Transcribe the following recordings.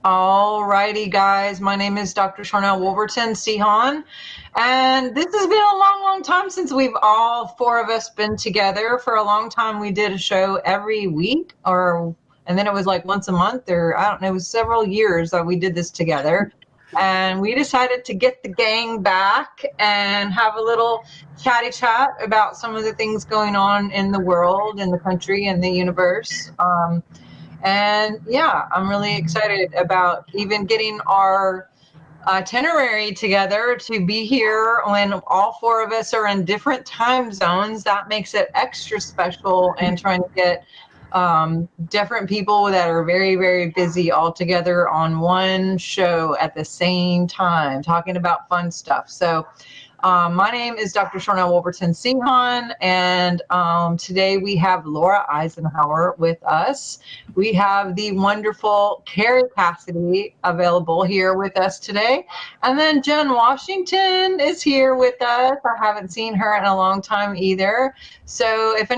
All righty, guys. My name is Dr. Sharnael Wolverton Sehan, and this has been a long, long time since we've all four of us been together. For a long time, we did a show every week, and then it was like once a month, or I don't know. It was several years that we did this together, and we decided to get the gang back and have a little chatty chat about some of the things going on in the world, in the country, and the universe. And yeah, I'm really excited about even getting our itinerary together to be here when all four of us are in different time zones. That makes it extra special, and trying to get different people that are very, very busy all together on one show at the same time, talking about fun stuff. So my name is Dr. Sharnael Wolverton Sehan, and today we have Laura Eisenhower with us. We have the wonderful Kerry Cassidy available here with us today. And then Jen Washington is here with us. I haven't seen her in a long time either. So if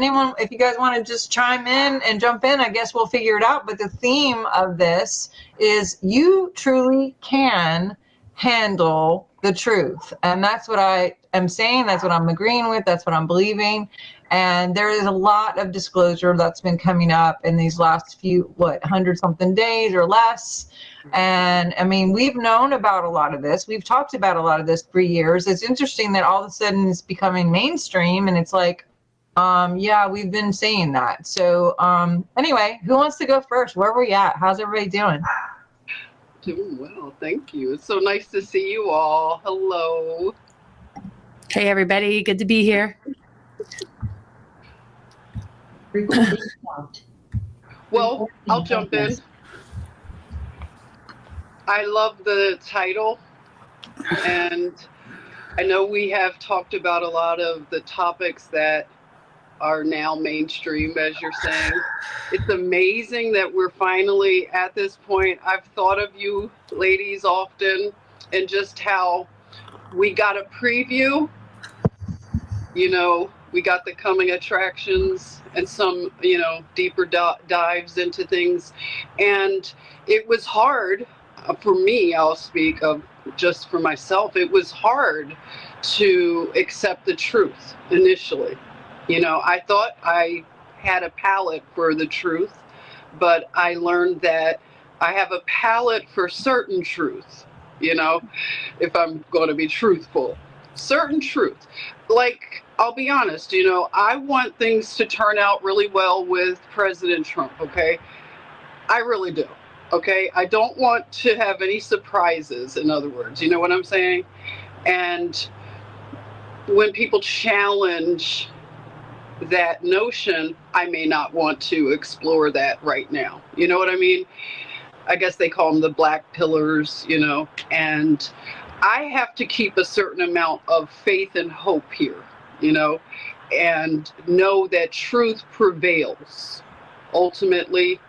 you guys want to just chime in and jump in, I guess we'll figure it out. But the theme of this is you truly can handle the truth. And that's what I am saying. That's what I'm agreeing with. That's what I'm believing. And there is a lot of disclosure that's been coming up in these last few, 100-something days or less. And I mean, we've known about a lot of this. We've talked about a lot of this for years. It's interesting that all of a sudden it's becoming mainstream, and it's like, yeah, we've been saying that. So anyway, who wants to go first? Where are we at? How's everybody doing? Doing well, thank you. It's so nice to see you all. Hello. Hey, everybody. Good to be here. Well, I'll jump in. I love the title, and I know we have talked about a lot of the topics that are now mainstream, as you're saying. It's amazing that we're finally at this point. I've thought of you ladies often, and just how we got a preview. You know, we got the coming attractions and some, deeper dives into things. And it was hard for me, I'll speak of just for myself, it was hard to accept the truth initially. I thought I had a palate for the truth, but I learned that I have a palate for certain truth, if I'm going to be truthful. Certain truth. Like, I'll be honest, I want things to turn out really well with President Trump, okay? I really do, okay? I don't want to have any surprises, in other words, you know what I'm saying? And when people challenge that notion, I may not want to explore that right now. You know what I mean? I guess they call them the black pillars, and I have to keep a certain amount of faith and hope here, and know that truth prevails. Ultimately,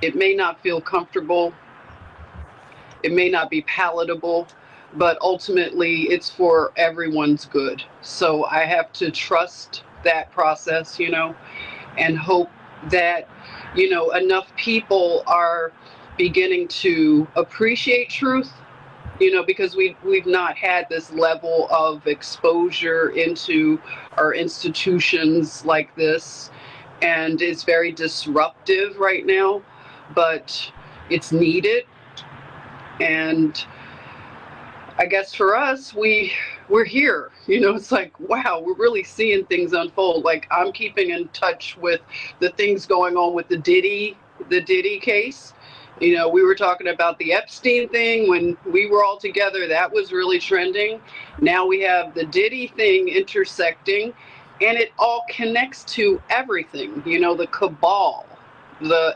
it may not feel comfortable, it may not be palatable, but ultimately it's for everyone's good. So I have to trust that process, and hope that, enough people are beginning to appreciate truth, because we've not had this level of exposure into our institutions like this, and it's very disruptive right now, but it's needed. And I guess for us, we're here, it's like, wow, we're really seeing things unfold. Like, I'm keeping in touch with the things going on with the Diddy case. We were talking about the Epstein thing when we were all together. That was really trending. Now we have the Diddy thing intersecting, and it all connects to everything, the cabal,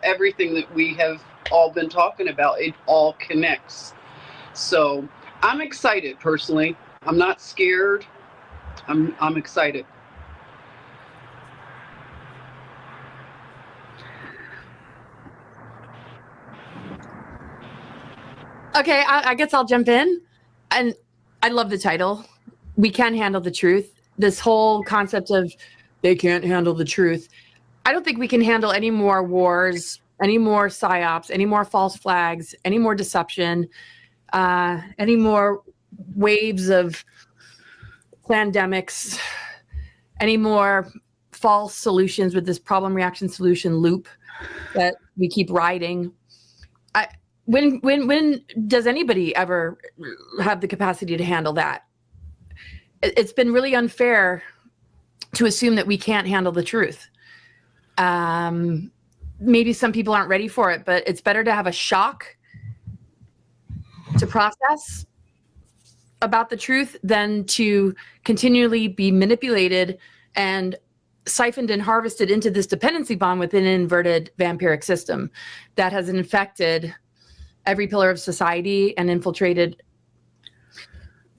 everything that we have all been talking about. It all connects. So I'm excited personally. I'm not scared. I'm excited. Okay, I guess I'll jump in. And I love the title. We can handle the truth. This whole concept of they can't handle the truth. I don't think we can handle any more wars any more psyops, any more false flags, any more deception, any more waves of pandemics, any more false solutions with this problem reaction solution loop that we keep riding. When does anybody ever have the capacity to handle that? It's been really unfair to assume that we can't handle the truth. Maybe some people aren't ready for it, but it's better to have a shock to process about the truth than to continually be manipulated and siphoned and harvested into this dependency bond within an inverted vampiric system that has infected every pillar of society and infiltrated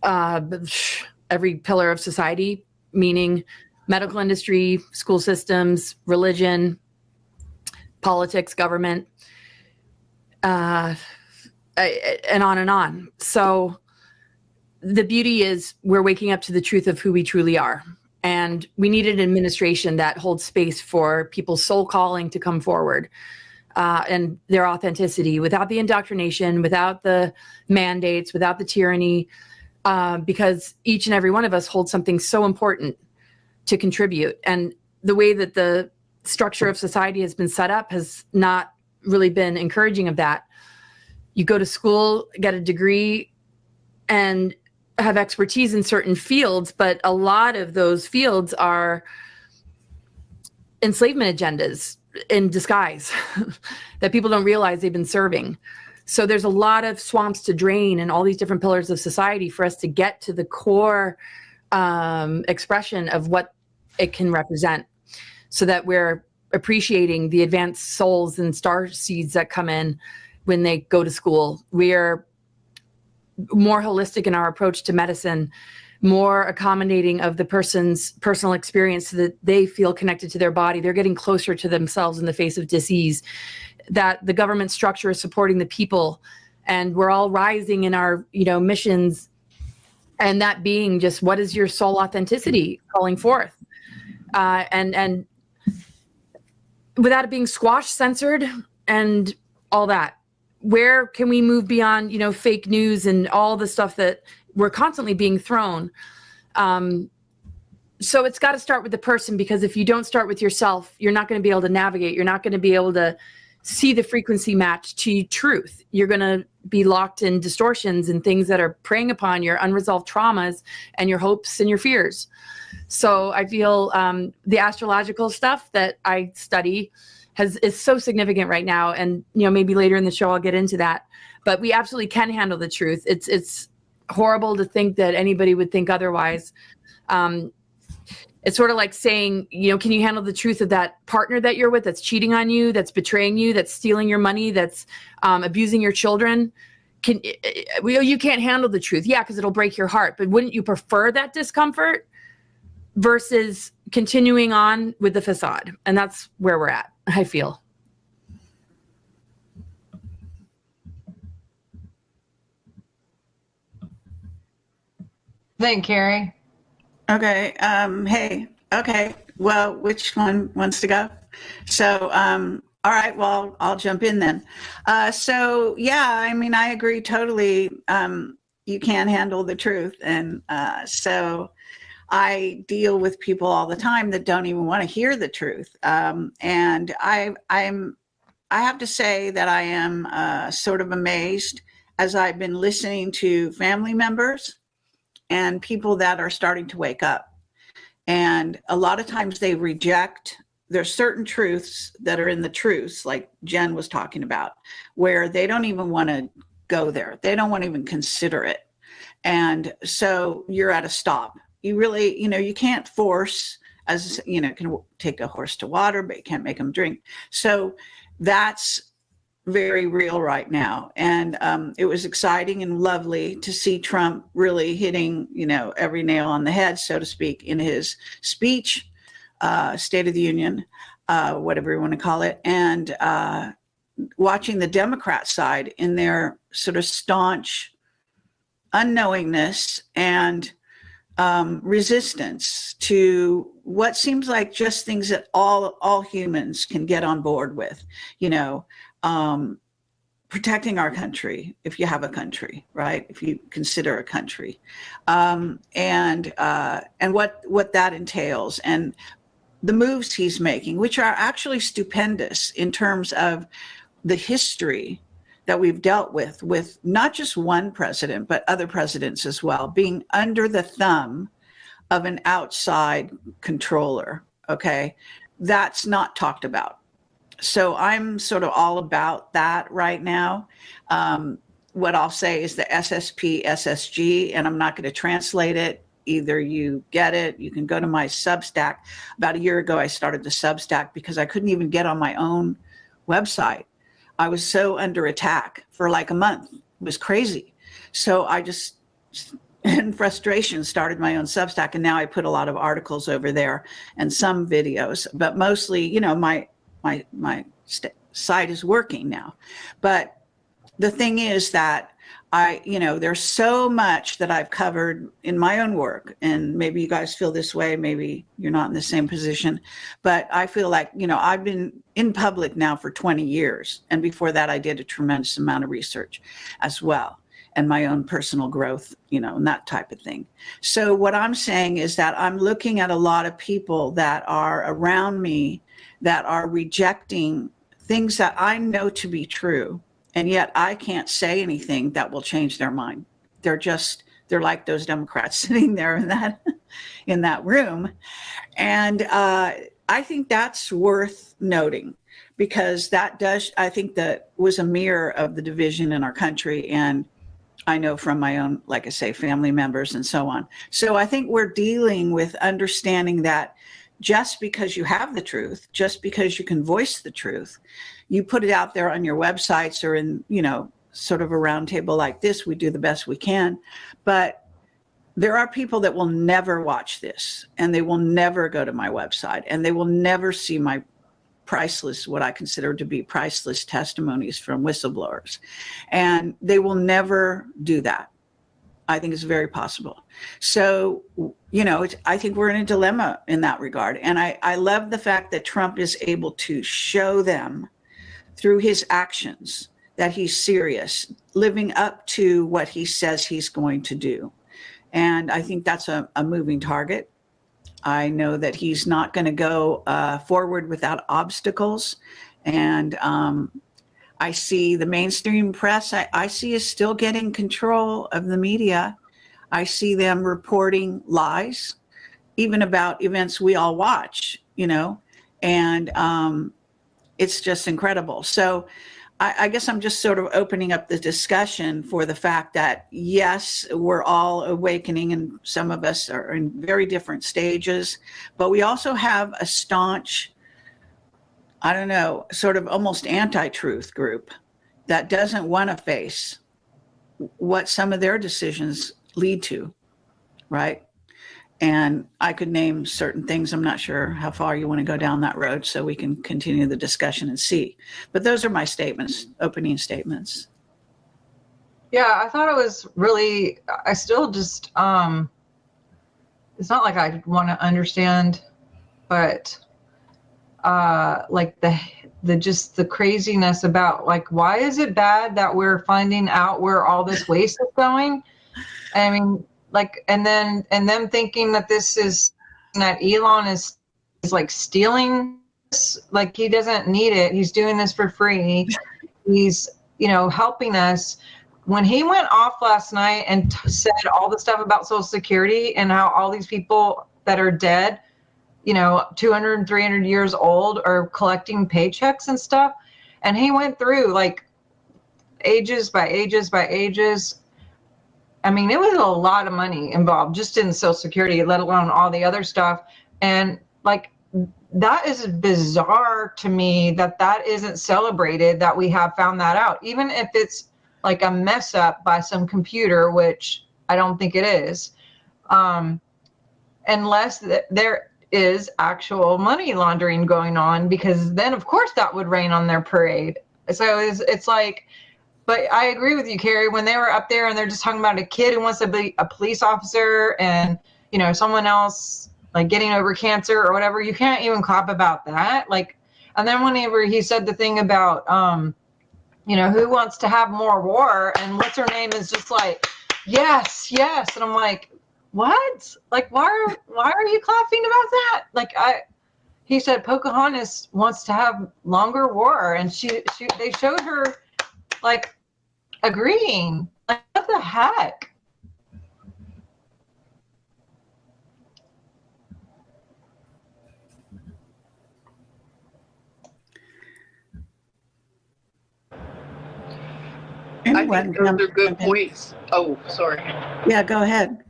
every pillar of society, meaning medical industry, school systems, religion, politics, government, and on and on. So the beauty is we're waking up to the truth of who we truly are. And we need an administration that holds space for people's soul calling to come forward and their authenticity without the indoctrination, without the mandates, without the tyranny, because each and every one of us holds something so important to contribute. And the way that the structure of society has been set up has not really been encouraging of that. You go to school, get a degree, and have expertise in certain fields, but a lot of those fields are enslavement agendas in disguise that people don't realize they've been serving. So there's a lot of swamps to drain and all these different pillars of society for us to get to the core expression of what it can represent, so that we're appreciating the advanced souls and star seeds that come in when they go to school. We're more holistic in our approach to medicine, more accommodating of the person's personal experience so that they feel connected to their body. They're getting closer to themselves in the face of disease, that the government structure is supporting the people, and we're all rising in our, missions. And that being just, what is your soul authenticity calling forth? And without it being squashed, censored, and all that. Where can we move beyond, fake news and all the stuff that we're constantly being thrown? So it's got to start with the person, because if you don't start with yourself, you're not going to be able to navigate. You're not going to be able to see the frequency match to truth. You're going to be locked in distortions and things that are preying upon your unresolved traumas and your hopes and your fears. So I feel the astrological stuff that I study is so significant right now. And, maybe later in the show, I'll get into that, but we absolutely can handle the truth. It's horrible to think that anybody would think otherwise. It's sort of like saying, can you handle the truth of that partner that you're with that's cheating on you, that's betraying you, that's stealing your money, that's abusing your children? You can't handle the truth. Yeah, because it'll break your heart. But wouldn't you prefer that discomfort versus continuing on with the facade? And that's where we're at, I feel. Thank Kerry. Okay. Hey. Okay. Well, which one wants to go? So, all right. Well, I'll jump in then. So, yeah. I mean, I agree totally. You can't handle the truth, and so I deal with people all the time that don't even want to hear the truth. And I have to say that I am sort of amazed as I've been listening to family members and people that are starting to wake up. And a lot of times they reject, there's certain truths that are in the truths, like Jen was talking about, where they don't even want to go there. They don't want to even consider it. And so you're at a stop. You really, you can't force, as can take a horse to water, but you can't make them drink. So that's very real right now. And it was exciting and lovely to see Trump really hitting, every nail on the head, so to speak, in his speech, State of the Union, whatever you want to call it. And watching the Democrat side in their sort of staunch unknowingness and resistance to what seems like just things that all humans can get on board with, you know, protecting our country, if you have a country, right? If you consider a country, and what that entails, and the moves he's making, which are actually stupendous in terms of the history that we've dealt with not just one president, but other presidents as well, being under the thumb of an outside controller, okay? That's not talked about. So I'm sort of all about that right now. What I'll say is the SSP, SSG, and I'm not going to translate it. Either you get it, you can go to my Substack. About a year ago, I started the Substack because I couldn't even get on my own website. I was so under attack for like a month. It was crazy. So I just, in frustration, started my own Substack, and now I put a lot of articles over there and some videos, but mostly, you know, my site is working now. But the thing is that you know, there's so much that I've covered in my own work, and maybe you guys feel this way, maybe you're not in the same position, but I feel like, you know, I've been in public now for 20 years. And before that, I did a tremendous amount of research as well, and my own personal growth, you know, and that type of thing. So what I'm saying is that I'm looking at a lot of people that are around me that are rejecting things that I know to be true. And yet I can't say anything that will change their mind. They're like those Democrats sitting there in that room. And I think that's worth noting, because I think that was a mirror of the division in our country. And I know from my own, like I say, family members and so on. So I think we're dealing with understanding that just because you have the truth, just because you can voice the truth, you put it out there on your websites or in, you know, sort of a roundtable like this, we do the best we can. But there are people that will never watch this, and they will never go to my website, and they will never see my priceless, what I consider to be priceless testimonies from whistleblowers. And they will never do that. I think it's very possible. So, you know, I think we're in a dilemma in that regard. And I love the fact that Trump is able to show them through his actions that he's serious, living up to what he says he's going to do. And I think that's a moving target. I know that he's not going to go forward without obstacles. And I see the mainstream press, I see is still getting control of the media. I see them reporting lies, even about events we all watch, you know, and it's just incredible. So I guess I'm just sort of opening up the discussion for the fact that, yes, we're all awakening, and some of us are in very different stages, but we also have a staunch, I don't know, sort of almost anti-truth group that doesn't want to face what some of their decisions lead to, right? And I could name certain things. I'm not sure how far you want to go down that road, so we can continue the discussion and see. But those are my statements, opening statements. Yeah, I thought it was really, I still just, it's not like I want to understand, but like the craziness about, like, why is it bad that we're finding out where all this waste is going? I mean, like, and them thinking that this is, that Elon is like stealing this, like he doesn't need it. He's doing this for free. He's, you know, helping us. When he went off last night and said all the stuff about Social Security and how all these people that are dead, you know, 200 and 300 years old, are collecting paychecks and stuff. And he went through like ages by ages by ages. I mean, it was a lot of money involved just in Social Security, let alone all the other stuff. And like, that is bizarre to me that isn't celebrated, that we have found that out, even if it's like a mess up by some computer, which I don't think it is, unless there is actual money laundering going on, because then of course that would rain on their parade. So it's like, but I agree with you, Kerry, when they were up there and they're just talking about a kid who wants to be a police officer, and, someone else like getting over cancer or whatever, you can't even clap about that. Like, and then whenever he said the thing about, who wants to have more war, and what's her name is just like, yes, yes. And I'm like, what? Like, why are you clapping about that? Like, he said Pocahontas wants to have longer war, and they showed her like agreeing. Like, what the heck? I think those are good points. Oh, sorry. Yeah, go ahead.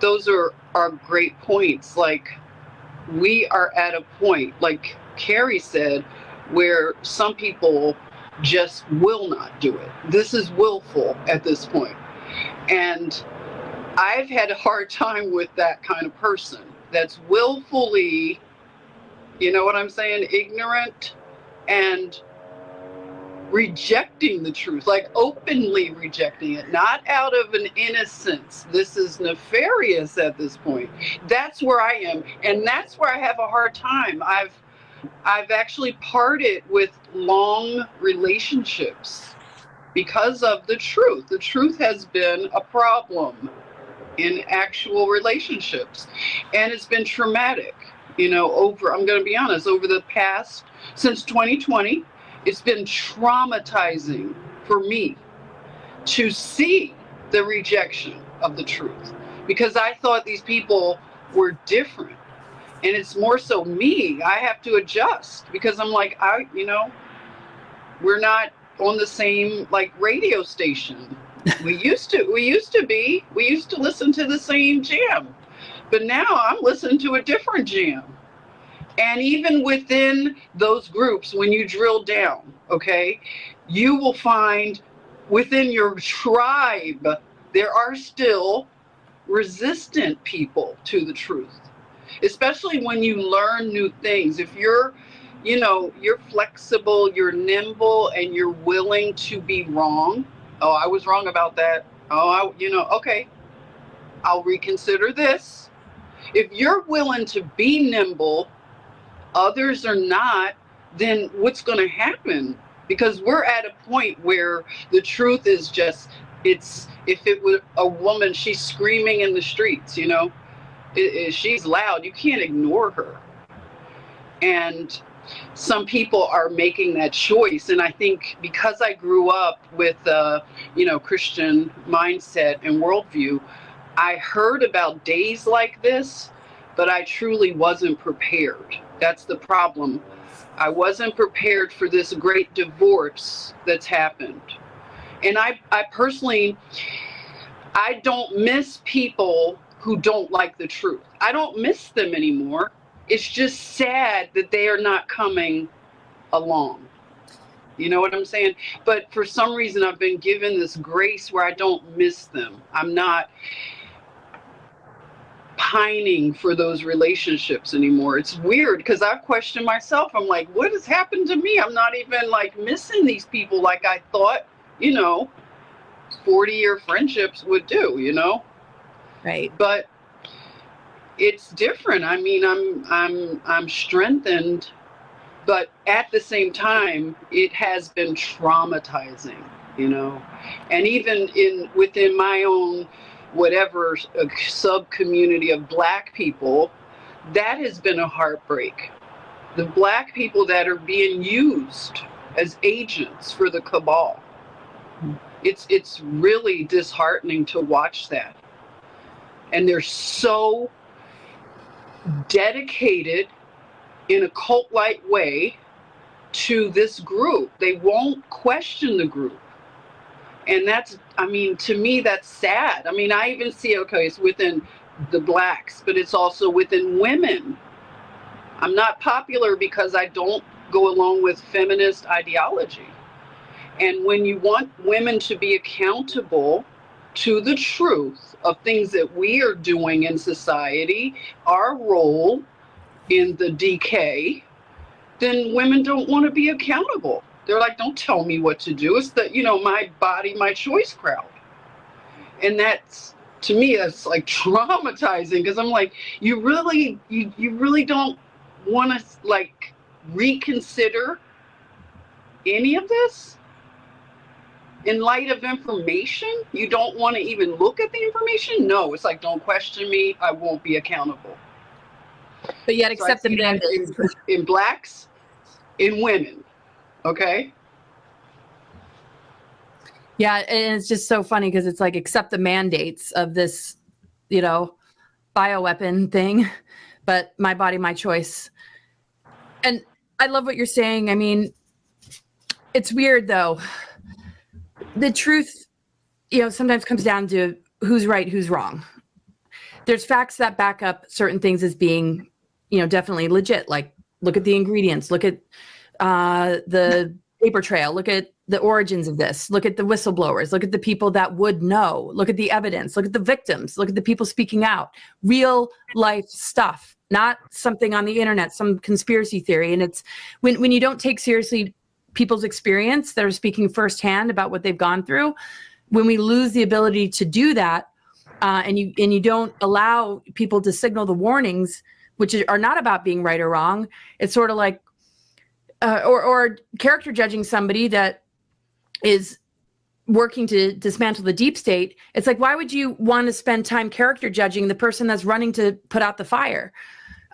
Those are great points. Like, we are at a point, like Kerry said, where some people just will not do it. This is willful at this point. And I've had a hard time with that kind of person that's willfully, you know what I'm saying, ignorant and rejecting the truth, like openly rejecting it, not out of an innocence. This is nefarious at this point. That's where I am, and that's where I have a hard time. I've actually parted with long relationships because of the truth. The truth has been a problem in actual relationships, and it's been traumatic, I'm going to be honest, over the past, since 2020, it's been traumatizing for me to see the rejection of the truth, because I thought these people were different. And it's more so me. I have to adjust because I'm like, we're not on the same like radio station. We used to listen to the same jam, but now I'm listening to a different jam. And even within those groups, when you drill down, okay, you will find within your tribe, there are still resistant people to the truth, especially when you learn new things. If you're flexible, you're nimble, and you're willing to be wrong. Oh, I was wrong about that. Oh, okay, I'll reconsider this. If you're willing to be nimble, others are not, then what's going to happen? Because we're at a point where the truth is just, if it was a woman, she's screaming in the streets, she's loud. You can't ignore her. And some people are making that choice. And I think because I grew up with Christian mindset and worldview, I heard about days like this, but I truly wasn't prepared. That's the problem. I wasn't prepared for this great divorce that's happened. And I personally, I don't miss people who don't like the truth. I don't miss them anymore. It's just sad that they are not coming along. You know what I'm saying? But for some reason, I've been given this grace where I don't miss them. I'm not pining for those relationships anymore. It's weird because I've questioned myself. I'm like, what has happened to me? I'm not even like missing these people like I thought, 40-year friendships would do, Right. But it's different. I mean, I'm strengthened, but at the same time, it has been traumatizing, and even within my own whatever sub community of Black people, that has been a heartbreak. The Black people that are being used as agents for the cabal. It's really disheartening to watch that. And they're so dedicated in a cult-like way to this group. They won't question the group. And to me, that's sad. I even see, it's within the Blacks, but it's also within women. I'm not popular because I don't go along with feminist ideology. And when you want women to be accountable to the truth of things that we are doing in society, our role in the decay, then women don't want to be accountable. They're like, don't tell me what to do. It's the, my body, my choice crowd. And that's to me, that's like traumatizing, because I'm like, you really don't want to like reconsider any of this in light of information? You don't want to even look at the information? No, it's like, don't question me, I won't be accountable. But yet accept the mandates. In blacks, in women, okay? Yeah, and it's just so funny because it's like, accept the mandates of this, you know, bioweapon thing, but my body, my choice. And I love what you're saying. I mean, it's weird though. The truth, you know, sometimes comes down to who's right, who's wrong. There's facts that back up certain things as being, you know, definitely legit. Like, look at the ingredients, look at the paper trail, look at the origins of this, look at the whistleblowers, look at the people that would know, look at the evidence, look at the victims, look at the people speaking out, real life stuff, not something on the internet, some conspiracy theory. And it's when you don't take seriously people's experience that are speaking firsthand about what they've gone through, when we lose the ability to do that, and you don't allow people to signal the warnings, which are not about being right or wrong. It's sort of like, or character judging somebody that is working to dismantle the deep state. It's like, why would you want to spend time character judging the person that's running to put out the fire,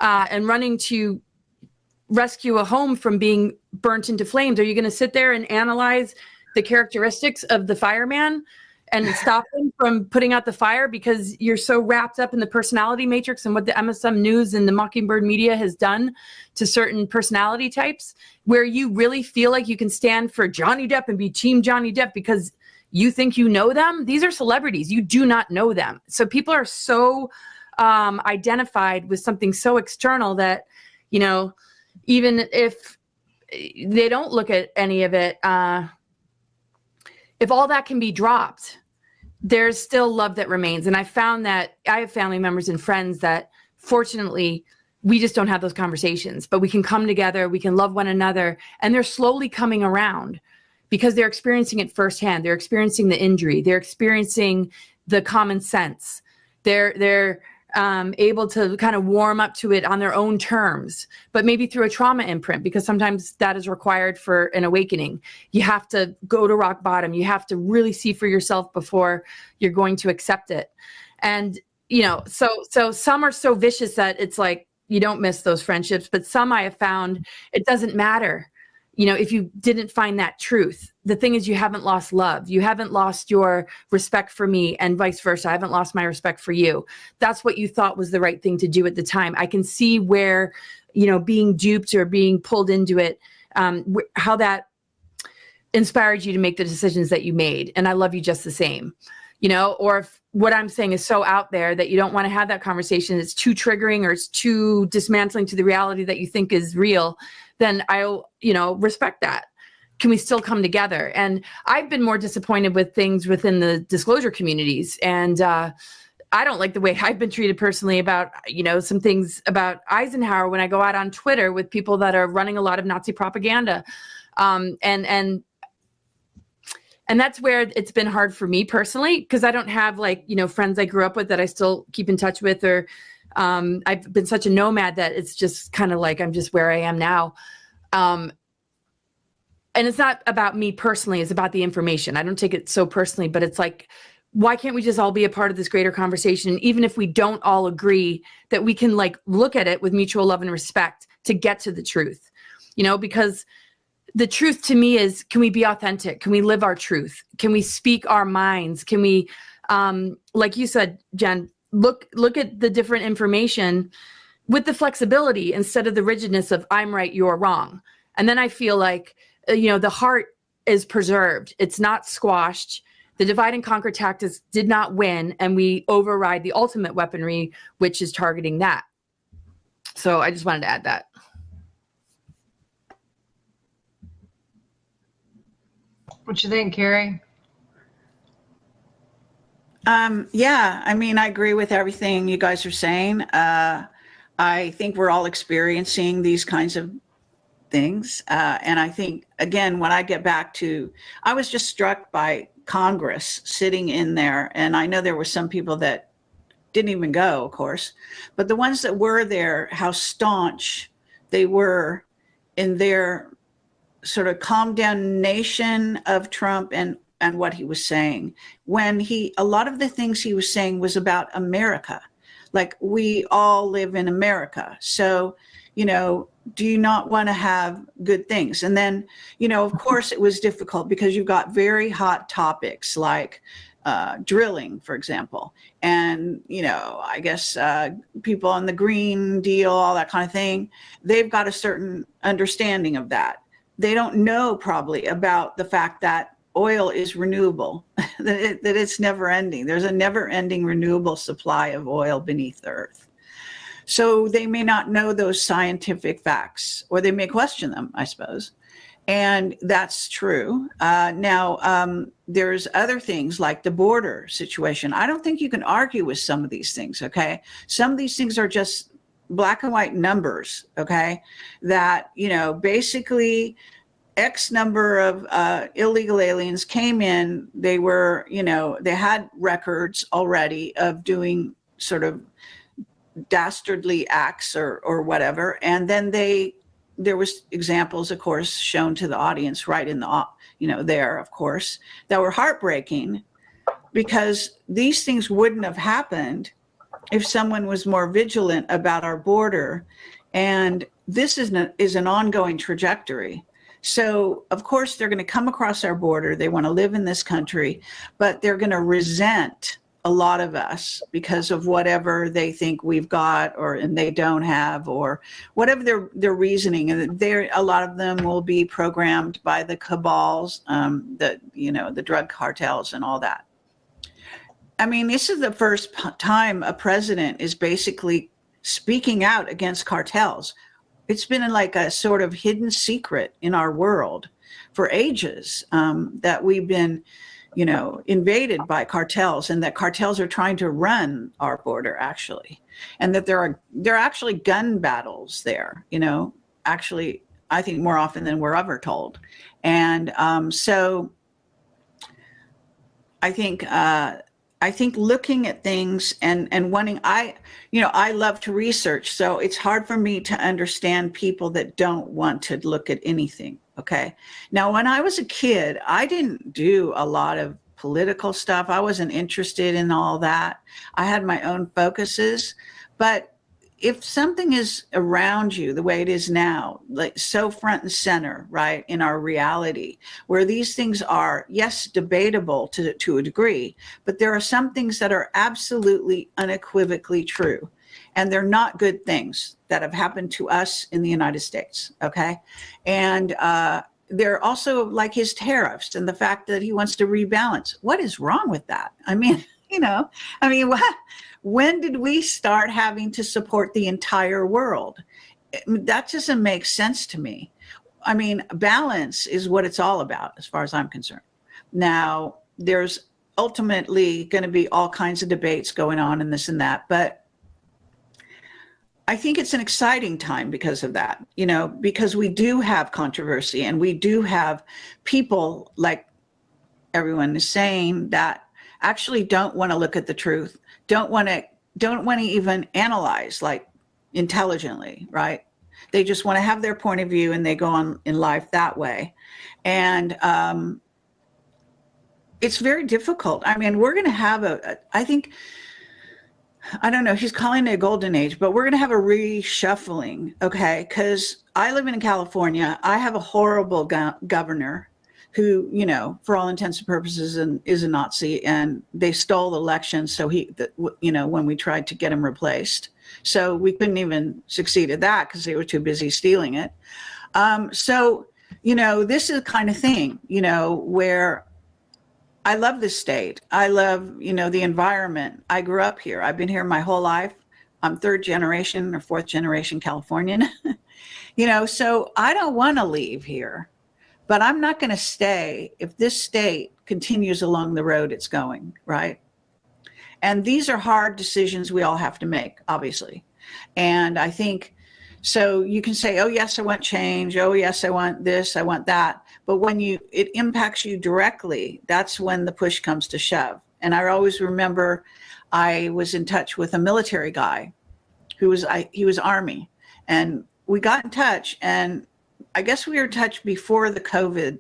and running to rescue a home from being burnt into flames? Are you going to sit there and analyze the characteristics of the fireman and stop him from putting out the fire because you're so wrapped up in the personality matrix and what the MSM News and the Mockingbird media has done to certain personality types, where you really feel like you can stand for Johnny Depp and be team Johnny Depp because you think you know them? These are celebrities. You do not know them. So people are so identified with something so external that, you know, even if they don't look at any of it, if all that can be dropped, there's still love that remains. And I found that I have family members and friends that, fortunately, we just don't have those conversations, but we can come together, we can love one another, and they're slowly coming around because they're experiencing it firsthand. They're experiencing the injury. They're experiencing the common sense. They're able to kind of warm up to it on their own terms, but maybe through a trauma imprint, because sometimes that is required for an awakening. You have to go to rock bottom. You have to really see for yourself before you're going to accept it. And, you know, so some are so vicious that it's like, you don't miss those friendships, but some I have found it doesn't matter. You know, if you didn't find that truth, the thing is, you haven't lost love. You haven't lost your respect for me, and vice versa. I haven't lost my respect for you. That's what you thought was the right thing to do at the time. I can see where, you know, being duped or being pulled into it, how that inspired you to make the decisions that you made. And I love you just the same, you know, or if what I'm saying is so out there that you don't want to have that conversation, it's too triggering or it's too dismantling to the reality that you think is real, then I'll, you know, respect that. Can we still come together? And I've been more disappointed with things within the disclosure communities. And I don't like the way I've been treated personally about, you know, some things about Eisenhower when I go out on Twitter with people that are running a lot of Nazi propaganda. And that's where it's been hard for me personally, because I don't have, like, you know, friends I grew up with that I still keep in touch with, or I've been such a nomad that it's just kind of like I'm just where I am now. And it's not about me personally, it's about the information. I don't take it so personally, but it's like, why can't we just all be a part of this greater conversation? Even if we don't all agree, that we can, like, look at it with mutual love and respect to get to the truth, you know, because the truth to me is, can we be authentic? Can we live our truth? Can we speak our minds? Can we, like you said, Jen, look at the different information with the flexibility instead of the rigidness of I'm right, you're wrong. And then I feel like, you know, the heart is preserved. It's not squashed. The divide and conquer tactics did not win, and we override the ultimate weaponry, which is targeting that. So I just wanted to add that. What you think, Kerry? Yeah, I mean, I agree with everything you guys are saying. I think we're all experiencing these kinds of things. And I think, again, when I get back to, I was just struck by Congress sitting in there. And I know there were some people that didn't even go, of course, but the ones that were there, how staunch they were in their sort of condemnation of Trump and what he was saying, when a lot of the things he was saying was about America. Like, we all live in America. So, do you not want to have good things? And then, of course, it was difficult because you've got very hot topics like drilling, for example. And, I guess people on the Green Deal, all that kind of thing, they've got a certain understanding of that. They don't know probably about the fact that oil is renewable, that it's never ending. There's a never ending renewable supply of oil beneath the earth. So they may not know those scientific facts, or they may question them, I suppose. And that's true. Now, there's other things like the border situation. I don't think you can argue with some of these things, okay? Some of these things are just black and white numbers, okay? That, basically X number of illegal aliens came in. They were, they had records already of doing sort of dastardly acts or whatever. And then there was examples, of course, shown to the audience right in the, there, of course, that were heartbreaking, because these things wouldn't have happened if someone was more vigilant about our border. And this is an ongoing trajectory. So, of course, they're going to come across our border. They want to live in this country, but they're going to resent a lot of us because of whatever they think we've got and they don't have, or whatever their reasoning. And a lot of them will be programmed by the cabals, the drug cartels and all that. I mean, this is the first time a president is basically speaking out against cartels. It's been like a sort of hidden secret in our world for ages, that we've been, invaded by cartels, and that cartels are trying to run our border, actually, and that there are actually gun battles there, actually, I think more often than we're ever told. And so I think looking at things and wanting, I love to research, so it's hard for me to understand people that don't want to look at anything. Okay. Now, when I was a kid, I didn't do a lot of political stuff. I wasn't interested in all that. I had my own focuses. But if something is around you the way it is now, like so front and center, right, in our reality, where these things are, yes, debatable to a degree, but there are some things that are absolutely unequivocally true. And they're not good things that have happened to us in the United States, okay? And they're also like his tariffs and the fact that he wants to rebalance. What is wrong with that? I mean, when did we start having to support the entire world? That doesn't make sense to me. I mean, balance is what it's all about, as far as I'm concerned. Now, there's ultimately going to be all kinds of debates going on and this and that, but I think it's an exciting time because of that, because we do have controversy, and we do have people, like everyone is saying, that actually don't want to look at the truth, don't want to even analyze like intelligently, right? They just want to have their point of view, and they go on in life that way. And it's very difficult. I mean, we're going to have I don't know, he's calling it a golden age, but we're going to have a reshuffling, okay? Because I live in California. I have a horrible governor who, for all intents and purposes, is a Nazi, and they stole the election. So when we tried to get him replaced, so we couldn't even succeed at that because they were too busy stealing it. So, this is the kind of thing, where I love this state. I love, the environment. I grew up here. I've been here my whole life. I'm third generation or fourth generation Californian, so I don't want to leave here, but I'm not going to stay if this state continues along the road it's going, right? And these are hard decisions we all have to make, obviously. And I think, So you can say, oh, yes, I want change. Oh, yes, I want this, I want that. But when it impacts you directly, that's when the push comes to shove. And I always remember I was in touch with a military guy he was Army. And we got in touch, and I guess we were in touch before the COVID.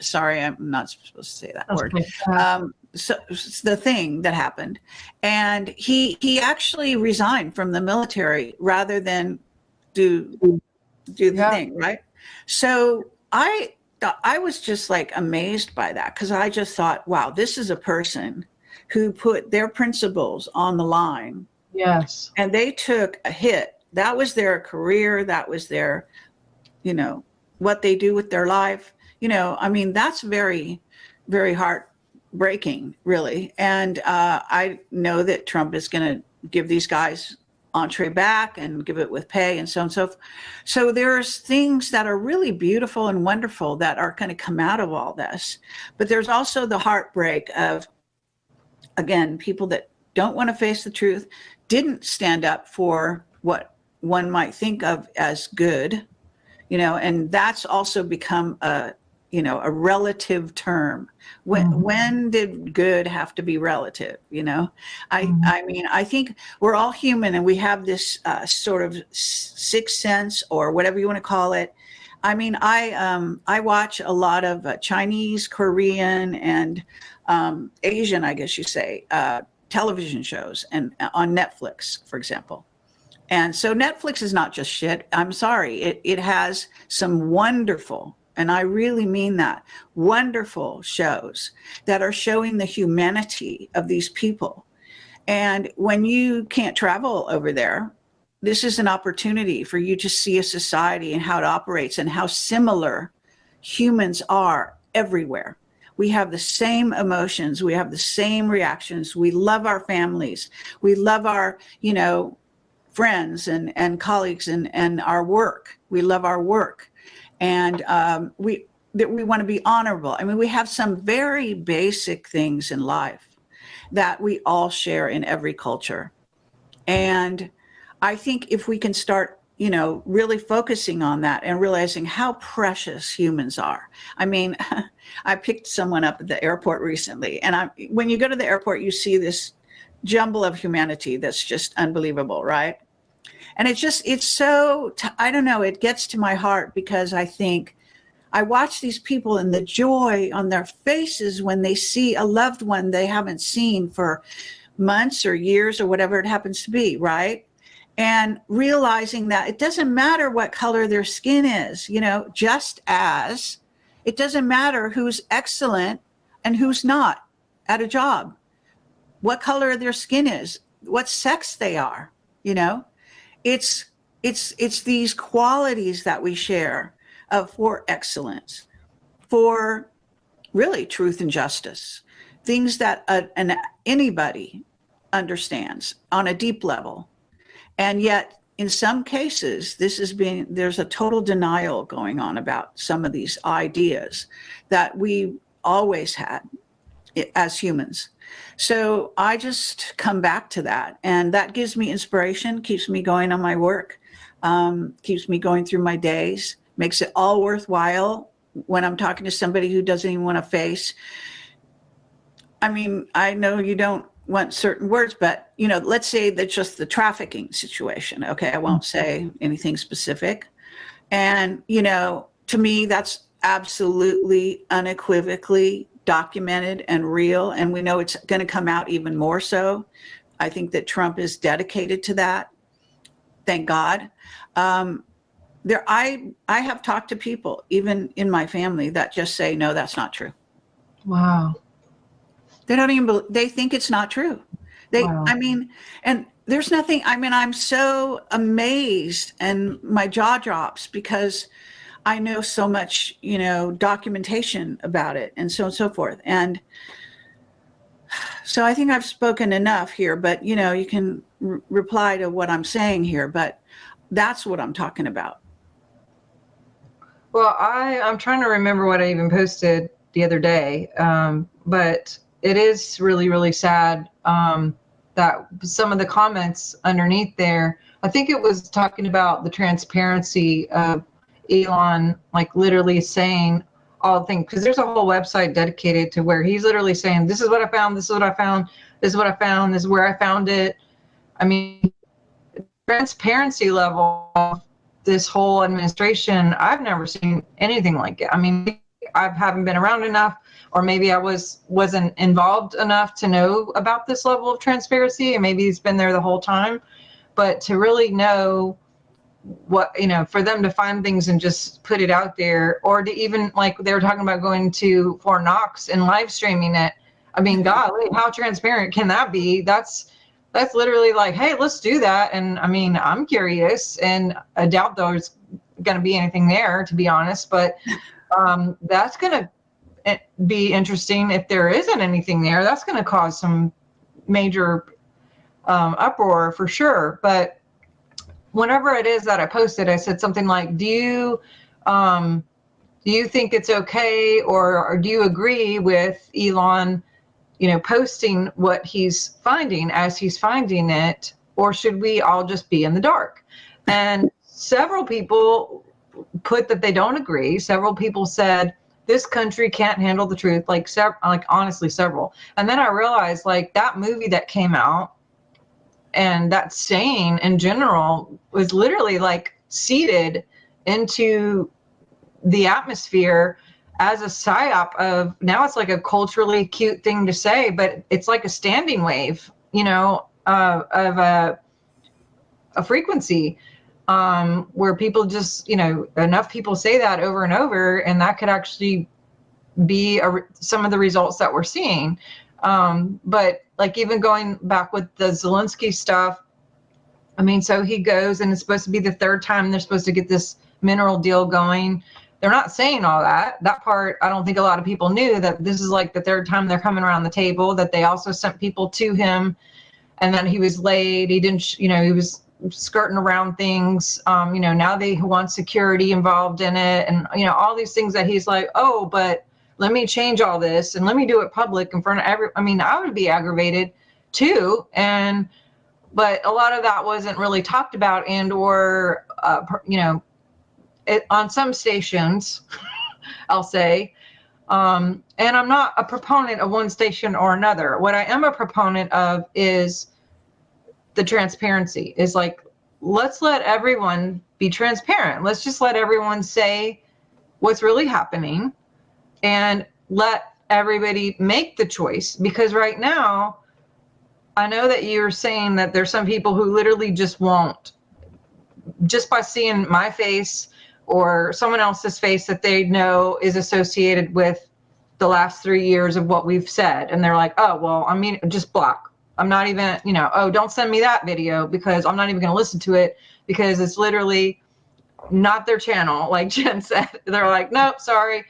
Sorry, I'm not supposed to say that word. So the thing that happened, and he actually resigned from the military rather than do the thing, right? So I was just like amazed by that, because I just thought, wow, this is a person who put their principles on the line. Yes. And they took a hit. That was their career. That was their, what they do with their life. I mean, that's very, very heartbreaking, really. And I know that Trump is going to give these guys entree back and give it with pay and so on and so forth. So there's things that are really beautiful and wonderful that are going to come out of all this. But there's also the heartbreak of, again, people that don't want to face the truth, didn't stand up for what one might think of as good, and that's also become a relative term. When did good have to be relative? I mean, I think we're all human, and we have this sort of sixth sense, or whatever you want to call it. I mean, I watch a lot of Chinese, Korean, and Asian, I guess you say, television shows, and on Netflix, for example. And so Netflix is not just shit. I'm sorry. It has some wonderful, and I really mean that, wonderful shows that are showing the humanity of these people. And when you can't travel over there, this is an opportunity for you to see a society and how it operates and how similar humans are everywhere. We have the same emotions. We have the same reactions. We love our families. We love our, friends and colleagues and our work. We love our work. And we want to be honorable. I mean, we have some very basic things in life that we all share in every culture. And I think if we can start really focusing on that and realizing how precious humans are. I mean, I picked someone up at the airport recently, and when you go to the airport, you see this jumble of humanity that's just unbelievable, right? And it's so, I don't know, it gets to my heart, because I think I watch these people and the joy on their faces when they see a loved one they haven't seen for months or years or whatever it happens to be, right? And realizing that it doesn't matter what color their skin is, just as it doesn't matter who's excellent and who's not at a job, what color their skin is, what sex they are, it's these qualities that we share for excellence, for really truth and justice, things that anybody understands on a deep level. And yet, in some cases, there's a total denial going on about some of these ideas that we always had as humans. So I just come back to that, and that gives me inspiration, keeps me going on my work, keeps me going through my days, makes it all worthwhile when I'm talking to somebody who doesn't even want to face. I mean, I know you don't want certain words, but let's say that's just the trafficking situation. Okay, I won't say anything specific. And to me, that's absolutely unequivocally documented and real, and we know it's going to come out even more so. I think that Trump is dedicated to that. Thank God. I have talked to people, even in my family, that just say, no, that's not true. Wow. They don't even they think it's not true. Wow. I mean, and there's nothing, I mean, I'm so amazed and my jaw drops, because I know so much, documentation about it and so on and so forth. And so I think I've spoken enough here, but you can reply to what I'm saying here, but that's what I'm talking about. Well, I'm trying to remember what I even posted the other day, but it is really, really sad. that some of the comments underneath there, I think it was talking about the transparency of Elon, like literally saying all the things, because there's a whole website dedicated to where he's literally saying, this is what I found, this is what I found, this is what I found, this is where I found it. I mean, transparency level of this whole administration, I've never seen anything like it. I mean, I haven't been around enough, or maybe I wasn't involved enough to know about this level of transparency, and maybe it's been there the whole time. But to really know what, you know, for them to find things and just put it out there, or to even, like they were talking about going to Fort Knox and live streaming it. I mean, golly, how transparent can that be? That's literally like, hey, let's do that. And I mean, I'm curious, and I doubt there's going to be anything there, to be honest, but that's going to be interesting. If there isn't anything there, that's going to cause some major uproar for sure. But whenever it is that I posted, I said something like, do you think it's okay, or do you agree with Elon, you know, posting what he's finding as he's finding it, or should we all just be in the dark? And several people put that they don't agree. Several people said this country can't handle the truth, like honestly several. And then I realized, like, that movie that came out and that saying in general was literally like seeded into the atmosphere as a psyop of, now it's like a culturally cute thing to say, but it's like a standing wave, you know, of a frequency, where people just, you know, enough people say that over and over, and that could actually be some of the results that we're seeing. But like, even going back with the Zelensky stuff, I mean, so he goes, and it's supposed to be the third time they're supposed to get this mineral deal going. They're not saying all that. That part, I don't think a lot of people knew, that this is like the third time they're coming around the table, that they also sent people to him, and then he was late. He didn't, you know, he was skirting around things. You know, now they want security involved in it, and, you know, all these things that he's like, oh, but let me change all this and let me do it public in front of I mean, I would be aggravated too. But a lot of that wasn't really talked about, and or, you know, on some stations, I'll say, and I'm not a proponent of one station or another. What I am a proponent of is the transparency. Is like, let's let everyone be transparent. Let's just let everyone say what's really happening, and let everybody make the choice. Because right now, I know that you're saying that there's some people who literally just won't, just by seeing my face or someone else's face that they know is associated with the last 3 years of what we've said. And they're like, oh, well, I mean, just block. I'm not even, you know, oh, don't send me that video, because I'm not even going to listen to it, because it's literally not their channel. Like Jen said, they're like, nope, sorry.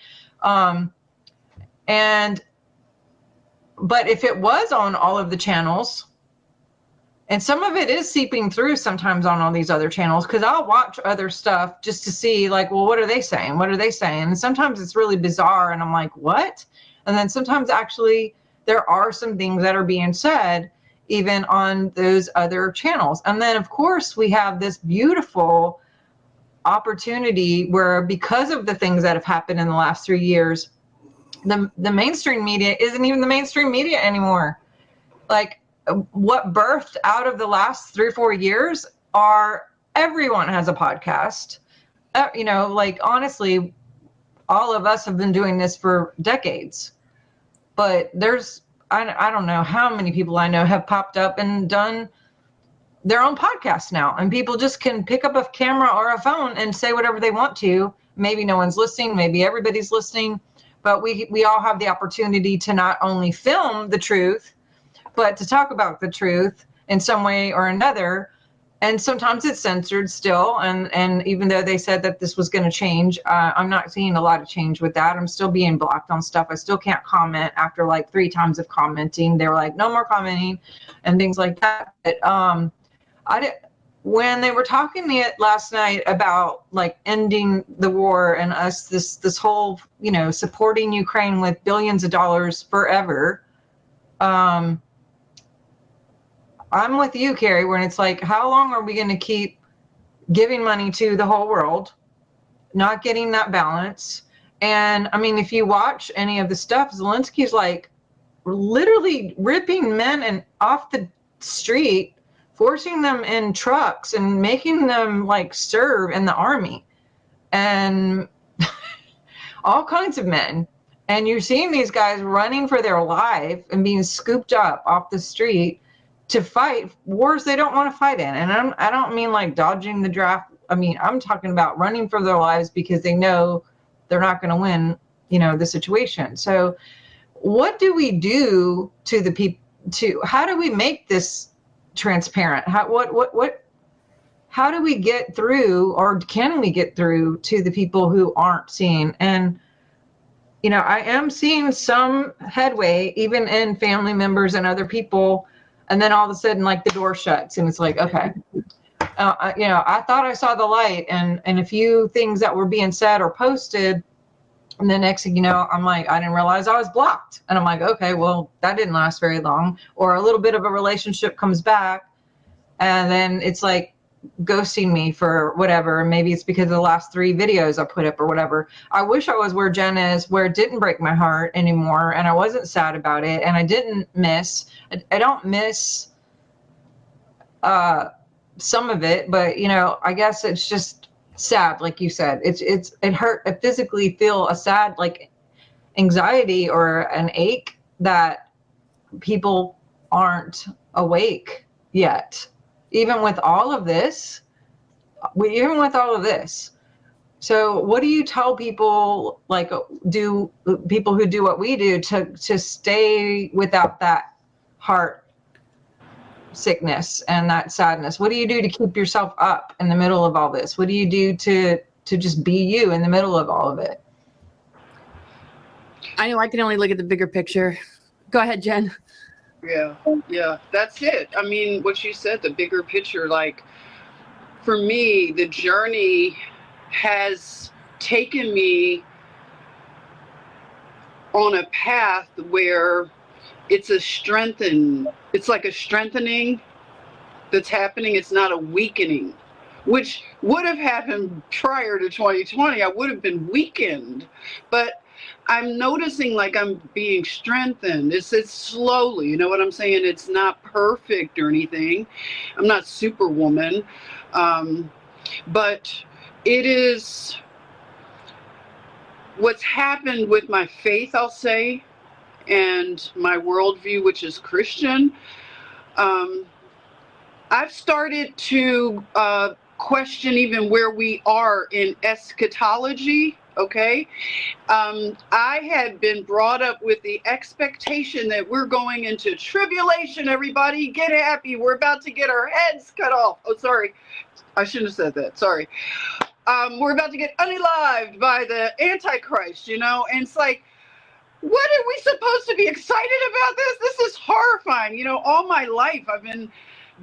But if it was on all of the channels, and some of it is seeping through sometimes on all these other channels, because I'll watch other stuff just to see, like, well, what are they saying? What are they saying? And sometimes it's really bizarre, and I'm like, what? And then sometimes actually there are some things that are being said even on those other channels. And then, of course, we have this beautiful opportunity where, because of the things that have happened in the last 3 years, the mainstream media isn't even the mainstream media anymore. Like, what birthed out of the last 3 or 4 years are, everyone has a podcast. You know, like, honestly, all of us have been doing this for decades. But there's, I don't know how many people I know have popped up and done their own podcast now. And people just can pick up a camera or a phone and say whatever they want to. Maybe no one's listening. Maybe everybody's listening. But we all have the opportunity to not only film the truth, but to talk about the truth in some way or another. And sometimes it's censored still. And even though they said that this was going to change, I'm not seeing a lot of change with that. I'm still being blocked on stuff. I still can't comment after like 3 times of commenting. They were like, no more commenting and things like that. But when they were talking to me last night about like ending the war and us, this whole, you know, supporting Ukraine with billions of dollars forever, I'm with you, Kerry, when it's like, how long are we going to keep giving money to the whole world, not getting that balance? And I mean, if you watch any of the stuff, Zelensky's like literally ripping men and off the street, forcing them in trucks and making them like serve in the army, and all kinds of men. And you're seeing these guys running for their life and being scooped up off the street to fight wars they don't want to fight in. And I don't mean like dodging the draft. I mean, I'm talking about running for their lives because they know they're not going to win, you know, the situation. So what do we do to the people? How do we make this transparent? How do we get through, or can we get through to the people who aren't seeing? And you know, I am seeing some headway, even in family members and other people. And then all of a sudden, like the door shuts, and it's like, okay, you know, I thought I saw the light, and a few things that were being said or posted. And the next thing you know, I'm like, I didn't realize I was blocked. And I'm like, okay, well, that didn't last very long. Or a little bit of a relationship comes back, and then it's like ghosting me for whatever. Maybe it's because of the last 3 videos I put up or whatever. I wish I was where Jen is, where it didn't break my heart anymore, and I wasn't sad about it, and I didn't miss. I don't miss some of it, but you know, I guess it's just sad, like you said. It hurt. I physically feel a sad, like anxiety or an ache that people aren't awake yet. Even with all of this, So what do you tell people, like, do people who do what we do to stay without that heart sickness and that sadness? What do you do to keep yourself up in the middle of all this? What do you do to just be you in the middle of all of it? I know I can only look at the bigger picture. Go ahead, Jen. Yeah, that's it. I mean, what you said, the bigger picture, like for me, the journey has taken me on a path where it's like a strengthening that's happening. It's not a weakening, which would have happened prior to 2020. I would have been weakened, but I'm noticing like I'm being strengthened. It's slowly, you know what I'm saying? It's not perfect or anything. I'm not Superwoman. But it is what's happened with my faith, I'll say, and my worldview, which is Christian. I've started to question even where we are in eschatology. Okay. I had been brought up with the expectation that we're going into tribulation. Everybody get happy. We're about to get our heads cut off. Oh, sorry. I shouldn't have said that. Sorry. We're about to get unalived by the Antichrist, you know? And it's like, what are we supposed to be excited about this? This is horrifying. You know, all my life I've been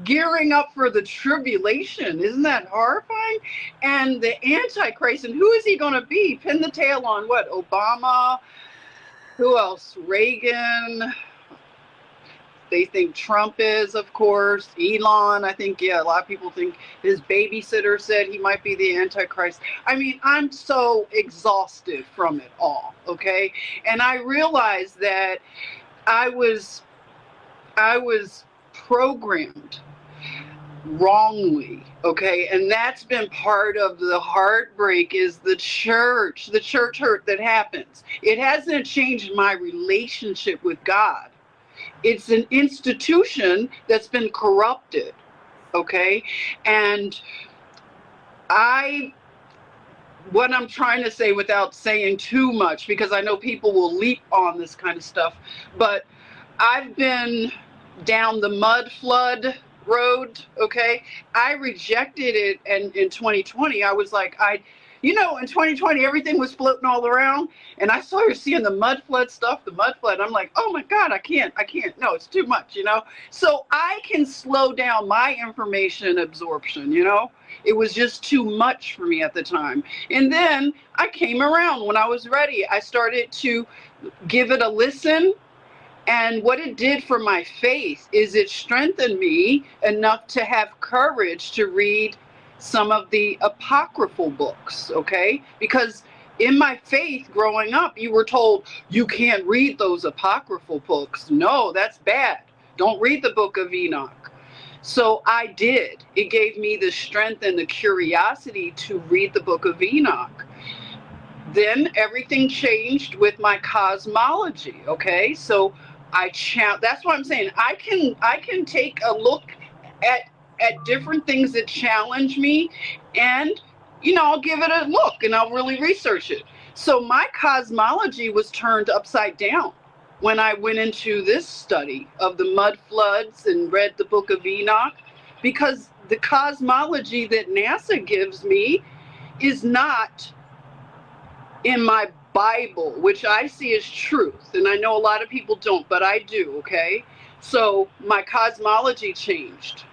gearing up for the tribulation. Isn't that horrifying? And the Antichrist, and who is he going to be? Pin the tail on what? Obama? Who else? Reagan? They think Trump is, of course. Elon, I think, yeah, a lot of people think his babysitter said he might be the Antichrist. I mean, I'm so exhausted from it all, okay? And I realized that I was programmed wrongly, okay? And that's been part of the heartbreak, is the church hurt that happens. It hasn't changed my relationship with God. It's an institution that's been corrupted, okay? And what I'm trying to say without saying too much, because I know people will leap on this kind of stuff, but I've been down the mud flood road, okay? I rejected it, and in 2020, I was like, in 2020, everything was floating all around, and I started seeing the mud flood stuff, I'm like, oh my God, I can't, no, it's too much, you know? So I can slow down my information absorption, you know? It was just too much for me at the time. And then I came around when I was ready. I started to give it a listen, And what it did for my faith is it strengthened me enough to have courage to read some of the apocryphal books, okay? Because in my faith growing up, you were told, you can't read those apocryphal books. No, that's bad. Don't read the book of Enoch. So I did. It gave me the strength and the curiosity to read the book of Enoch. Then everything changed with my cosmology, okay? So that's what I'm saying. I can take a look at different things that challenge me, and I'll give it a look and I'll really research it. So my cosmology was turned upside down when I went into this study of the mud floods and read the book of Enoch, because the cosmology that NASA gives me is not in my Bible, which I see as truth. And I know a lot of people don't, but I do, okay? So my cosmology changed.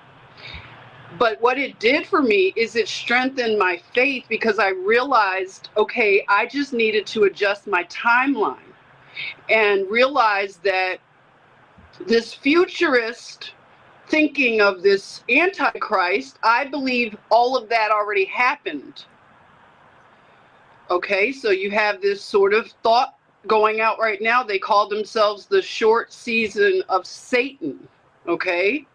But what it did for me is it strengthened my faith, because I realized, okay, I just needed to adjust my timeline and realize that this futurist thinking of this Antichrist, I believe all of that already happened. Okay, so you have this sort of thought going out right now. They call themselves the short season of Satan, okay?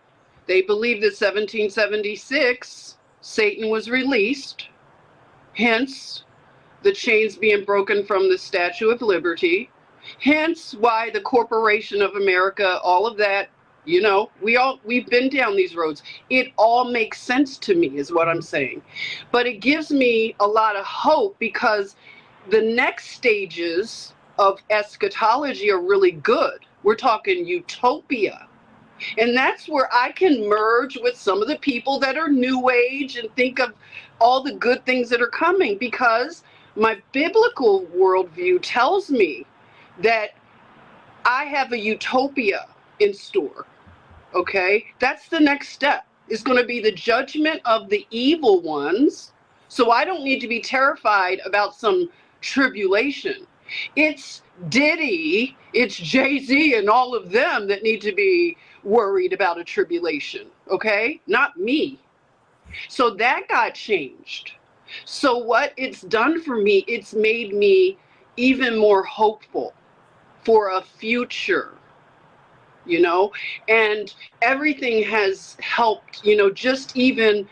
They believe that 1776, Satan was released, hence the chains being broken from the Statue of Liberty, hence why the Corporation of America, all of that, we've been down these roads. It all makes sense to me, is what I'm saying. But it gives me a lot of hope, because the next stages of eschatology are really good. We're talking utopia. And that's where I can merge with some of the people that are new age and think of all the good things that are coming, because my biblical worldview tells me that I have a utopia in store. Okay, that's the next step. It's going to be the judgment of the evil ones. So I don't need to be terrified about some tribulation. It's Diddy, it's Jay-Z and all of them that need to be worried about a tribulation. Okay, not me. So that got changed. So what it's done for me, it's made me even more hopeful for a future. And everything has helped, just even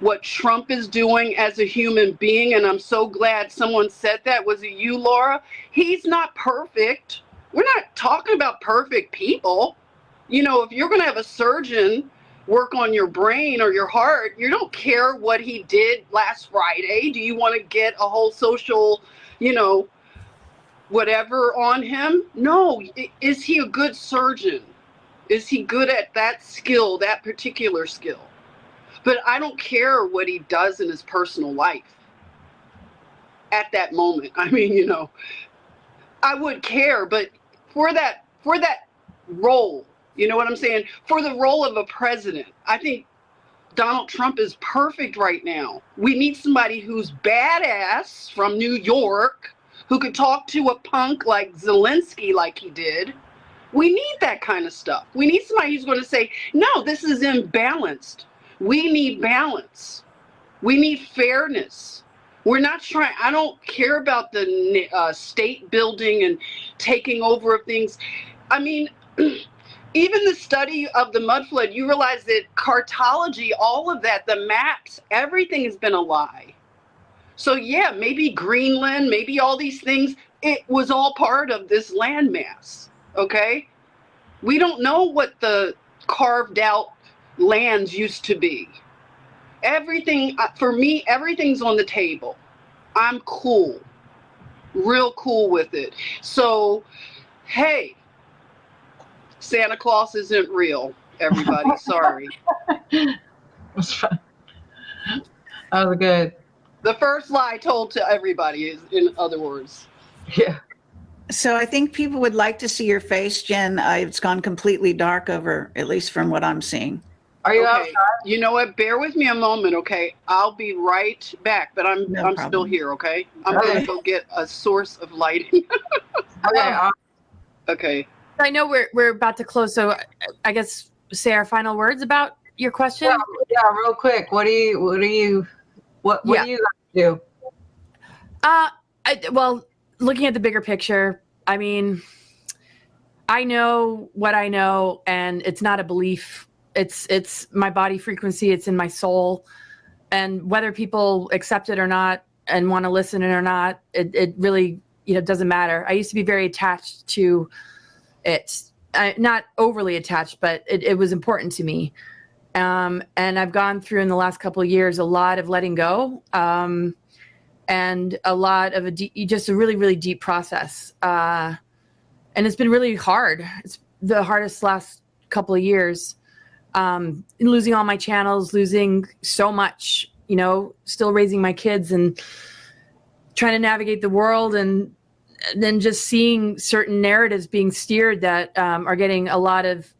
what Trump is doing as a human being. And I'm so glad someone said that. Was it you, Laura? He's not perfect. We're not talking about perfect people. If you're going to have a surgeon work on your brain or your heart, you don't care what he did last Friday. Do you want to get a whole social, whatever on him? No. Is he a good surgeon? Is he good at that skill, that particular skill? But I don't care what he does in his personal life at that moment. I mean, I would care, but for that role, you know what I'm saying? For the role of a president, I think Donald Trump is perfect right now. We need somebody who's badass from New York, who could talk to a punk like Zelensky like he did. We need that kind of stuff. We need somebody who's going to say, no, this is imbalanced. We need balance. We need fairness. We're not trying, I don't care about the state building and taking over of things. I mean, even the study of the mud flood, you realize that cartology, all of that, the maps, everything has been a lie. So yeah, maybe Greenland, maybe all these things, it was all part of this landmass, okay? We don't know what the carved out lands used to be. Everything, for me, everything's on the table. I'm cool, real cool with it. So, hey, Santa Claus isn't real, everybody, sorry. That's fun. That was good. The first lie told to everybody is, in other words. Yeah. So I think people would like to see your face, Jen. It's gone completely dark over, at least from what I'm seeing. Are you Okay, outside? you know what? Bear with me a moment, okay? I'll be right back, but I'm still here, okay? I'm Okay. gonna go get a source of lighting. Okay. Okay. I know we're about to close, so I guess say our final words about your question. Yeah, real quick. What do you guys do? Well, looking at the bigger picture, I mean, I know what I know, and it's not a belief. It's my body frequency. It's in my soul, and whether people accept it or not and want to listen or not, it really doesn't matter. I used to be very attached to it, not overly attached, but it was important to me. And I've gone through in the last couple of years a lot of letting go, and a lot of just a really, really deep process. And it's been really hard. It's the hardest last couple of years. Losing all my channels, losing so much, still raising my kids and trying to navigate the world, and then just seeing certain narratives being steered that are getting a lot of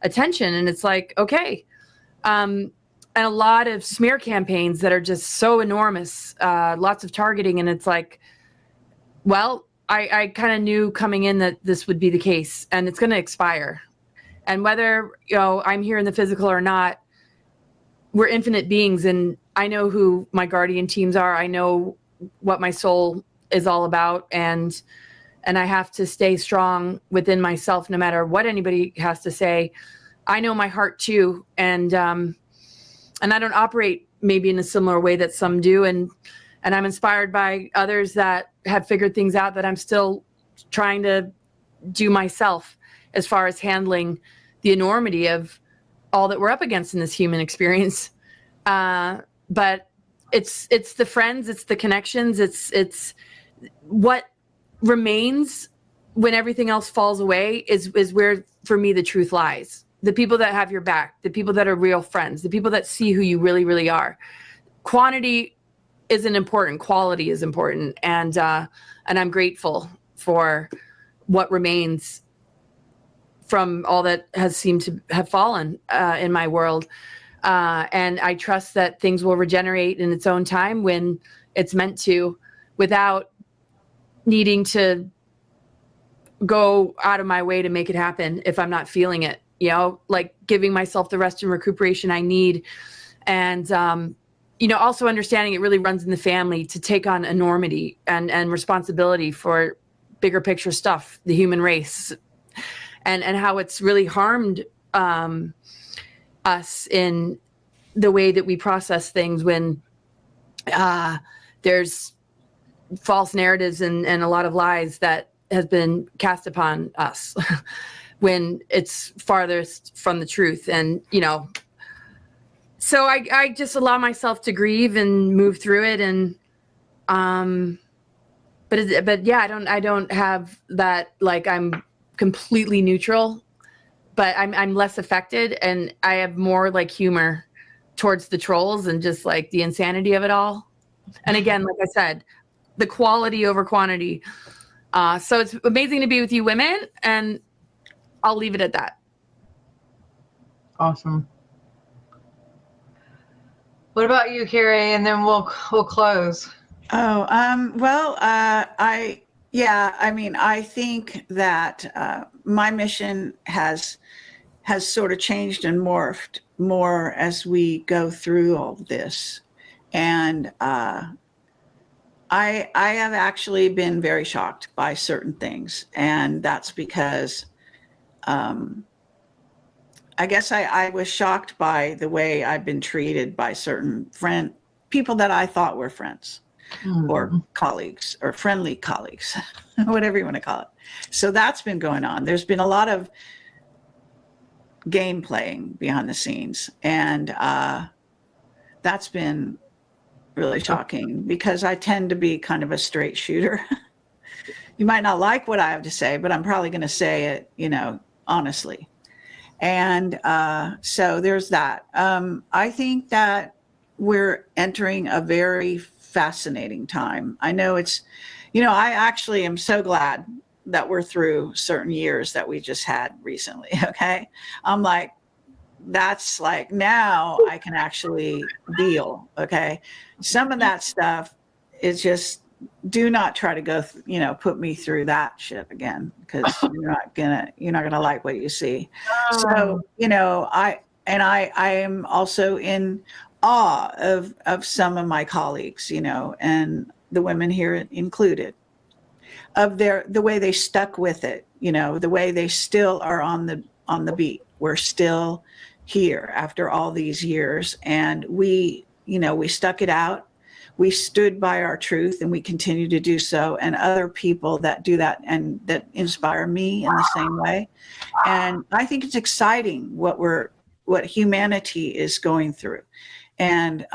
attention. And it's like, okay. And a lot of smear campaigns that are just so enormous, lots of targeting. And it's like, well, I kind of knew coming in that this would be the case, and it's going to expire. And whether, I'm here in the physical or not, we're infinite beings, and I know who my guardian teams are. I know what my soul is all about, and I have to stay strong within myself no matter what anybody has to say. I know my heart too, and I don't operate maybe in a similar way that some do, and I'm inspired by others that have figured things out that I'm still trying to do myself, as far as handling the enormity of all that we're up against in this human experience. But it's the friends, it's the connections, it's what remains when everything else falls away is where, for me, the truth lies. The people that have your back, the people that are real friends, the people that see who you really, really are. Quantity isn't important, quality is important, and I'm grateful for what remains from all that has seemed to have fallen in my world. And I trust that things will regenerate in its own time when it's meant to, without needing to go out of my way to make it happen if I'm not feeling it, like giving myself the rest and recuperation I need. And, also understanding it really runs in the family to take on enormity and responsibility for bigger picture stuff, the human race, and how it's really harmed us in the way that we process things when there's false narratives and a lot of lies that has been cast upon us when it's farthest from the truth. And, so I just allow myself to grieve and move through it. And, but yeah, I don't have that, like, I'm completely neutral, but I'm less affected, and I have more like humor towards the trolls and just like the insanity of it all. And again, like I said, the quality over quantity. So it's amazing to be with you women, and I'll leave it at that. Awesome. What about you, Kerry? And then we'll close. Oh, well, I think that my mission has sort of changed and morphed more as we go through all this. And I have actually been very shocked by certain things. And that's because I guess I was shocked by the way I've been treated by certain people that I thought were friends. Or colleagues, or friendly colleagues, whatever you want to call it. So that's been going on. There's been a lot of game playing behind the scenes, and that's been really shocking because I tend to be kind of a straight shooter. You might not like what I have to say, but I'm probably going to say it, honestly. And so there's that. I think that we're entering a very fascinating time. I know it's, I actually am so glad that we're through certain years that we just had recently. Okay. I'm like, that's like, now I can actually deal. Okay. Some of that stuff is just do not try to go, put me through that shit again, because you're not gonna like what you see. So, I am also in awe of some of my colleagues, and the women here included, of the way they stuck with it, the way they still are on the beat. We're still here after all these years, and we stuck it out. We stood by our truth, and we continue to do so, and other people that do that and that inspire me in the same way. And I think it's exciting what humanity is going through. And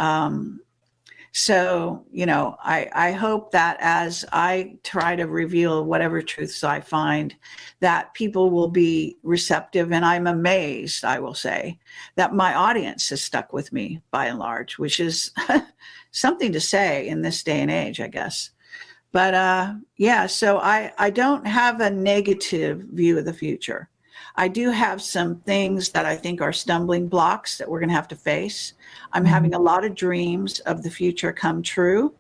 so, I hope that as I try to reveal whatever truths I find, that people will be receptive. And I'm amazed, I will say, that my audience has stuck with me by and large, which is something to say in this day and age, I guess. But so I don't have a negative view of the future. I do have some things that I think are stumbling blocks that we're going to have to face. I'm having a lot of dreams of the future come true.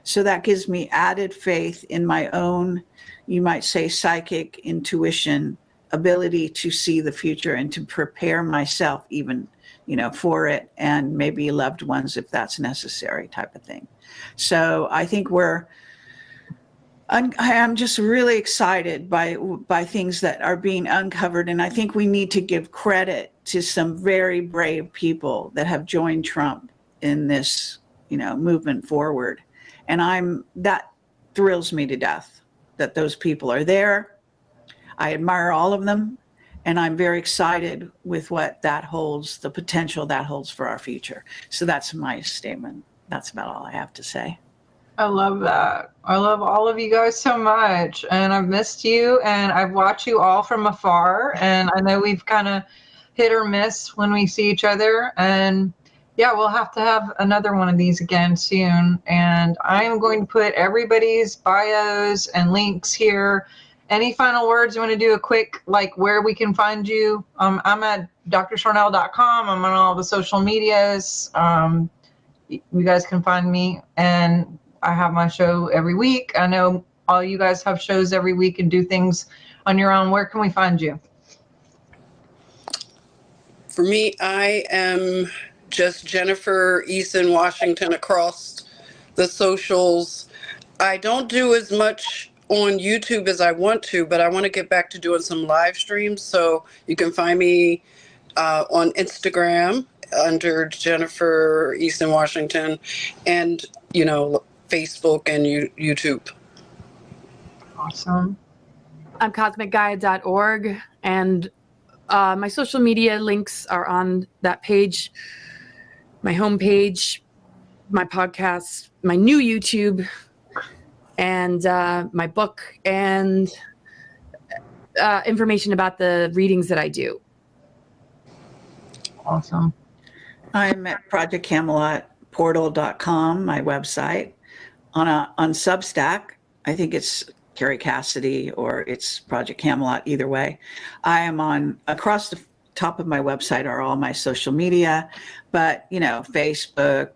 So that gives me added faith in my own, you might say, psychic intuition, ability to see the future and to prepare myself even, for it, and maybe loved ones if that's necessary, type of thing. So I think I'm just really excited by things that are being uncovered. And I think we need to give credit to some very brave people that have joined Trump in this, movement forward. And that thrills me to death that those people are there. I admire all of them. And I'm very excited with what that holds, the potential that holds for our future. So that's my statement. That's about all I have to say. I love that. I love all of you guys so much, and I've missed you, and I've watched you all from afar, and I know we've kind of hit or miss when we see each other, and yeah, we'll have to have another one of these again soon. And I'm going to put everybody's bios and links here. Any final words? You want to do a quick, where we can find you? I'm at drsharnael.com. I'm on all the social medias. You guys can find me, and I have my show every week. I know all you guys have shows every week and do things on your own. Where can we find you? For me, I am just Jenifer Eason Washington across the socials. I don't do as much on YouTube as I want to, but I want to get back to doing some live streams. So you can find me on Instagram under Jenifer Eason Washington, and Facebook and YouTube. Awesome. I'm cosmicgaia.org, and my social media links are on that page, my homepage, my podcast, my new YouTube, and my book, and information about the readings that I do. Awesome. I'm at projectcamelotportal.com, my website. On Substack, I think it's Kerry Cassidy or it's Project Camelot, either way. I am across the top of my website are all my social media, but Facebook,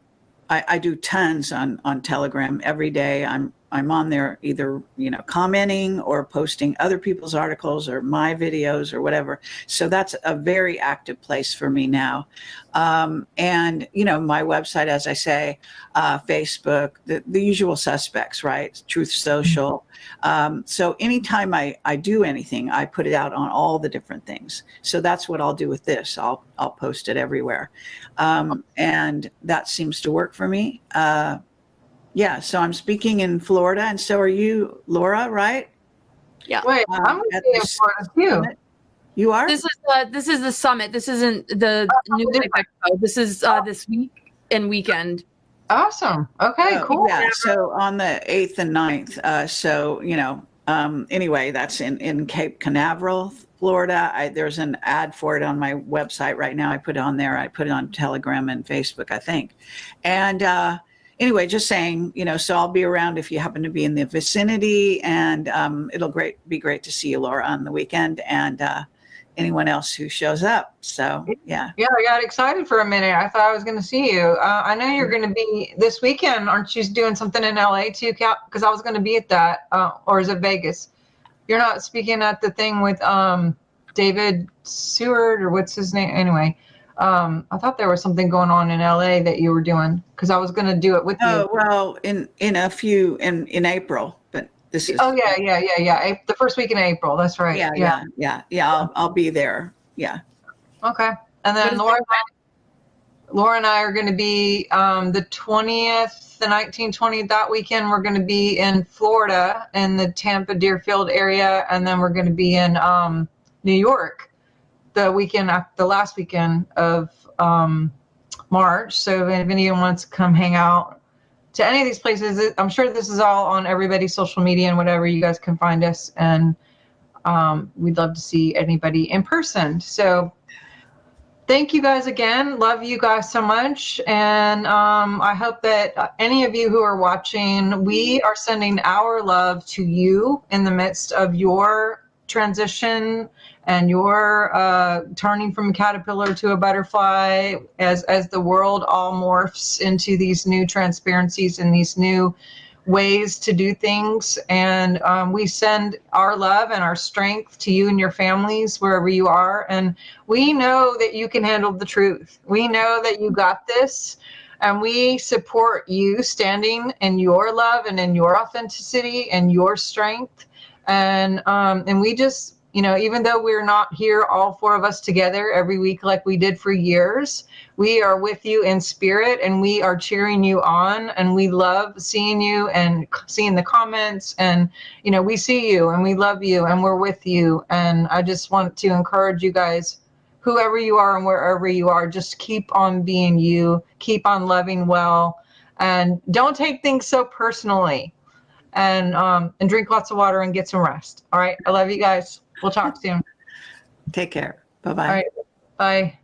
I do tons on Telegram every day. I'm on there either, commenting or posting other people's articles or my videos or whatever. So that's a very active place for me now. And, my website, as I say, Facebook, the usual suspects, right? Truth Social. So anytime I do anything, I put it out on all the different things. So that's what I'll do with this. I'll post it everywhere. And that seems to work for me. Yeah, so I'm speaking in Florida, and so are you, Laura, right? Yeah. Wait, I'm going to be in Florida too. You are? This is the summit. This isn't the New Life Expo. This is this week and weekend. Awesome. Okay, cool. Yeah, so on the 8th and 9th. Anyway, that's in Cape Canaveral, Florida. There's an ad for it on my website right now. I put it on there. I put it on Telegram and Facebook, I think. And anyway, just saying, so I'll be around if you happen to be in the vicinity, and it'll be great to see you, Laura, on the weekend. And anyone else who shows up. So yeah. Yeah, I got excited for a minute. I thought I was going to see you. I know you're going to be this weekend. Aren't you doing something in LA too, Cap? Because I was going to be at that. Or is it Vegas? You're not speaking at the thing with David Seward, or what's his name? Anyway, I thought there was something going on in LA that you were doing, because I was going to do it with you. Oh, well, in April, but this is. Oh yeah. The first week in April. That's right. Yeah. I'll be there. Yeah. Okay. And then Laura and I are going to be the 20th, the 19th, 20th, that weekend. We're going to be in Florida in the Tampa Deerfield area. And then we're going to be in New York the last weekend of March. So if anyone wants to come hang out to any of these places, I'm sure this is all on everybody's social media and whatever. You guys can find us. And we'd love to see anybody in person. So thank you guys again. Love you guys so much. And I hope that any of you who are watching, we are sending our love to you in the midst of your transition and your turning from a caterpillar to a butterfly as the world all morphs into these new transparencies and these new ways to do things. And we send our love and our strength to you and your families wherever you are. And we know that you can handle the truth. We know that you got this, and we support you standing in your love and in your authenticity and your strength. And we just, even though we're not here, all four of us together every week like we did for years, we are with you in spirit, and we are cheering you on, and we love seeing you and seeing the comments, and we see you and we love you and we're with you. And I just want to encourage you guys, whoever you are and wherever you are, just keep on being you, keep on loving well, and don't take things so personally, and drink lots of water and get some rest. All right, I love you guys. We'll talk soon. Take care. Bye-bye. All right, bye.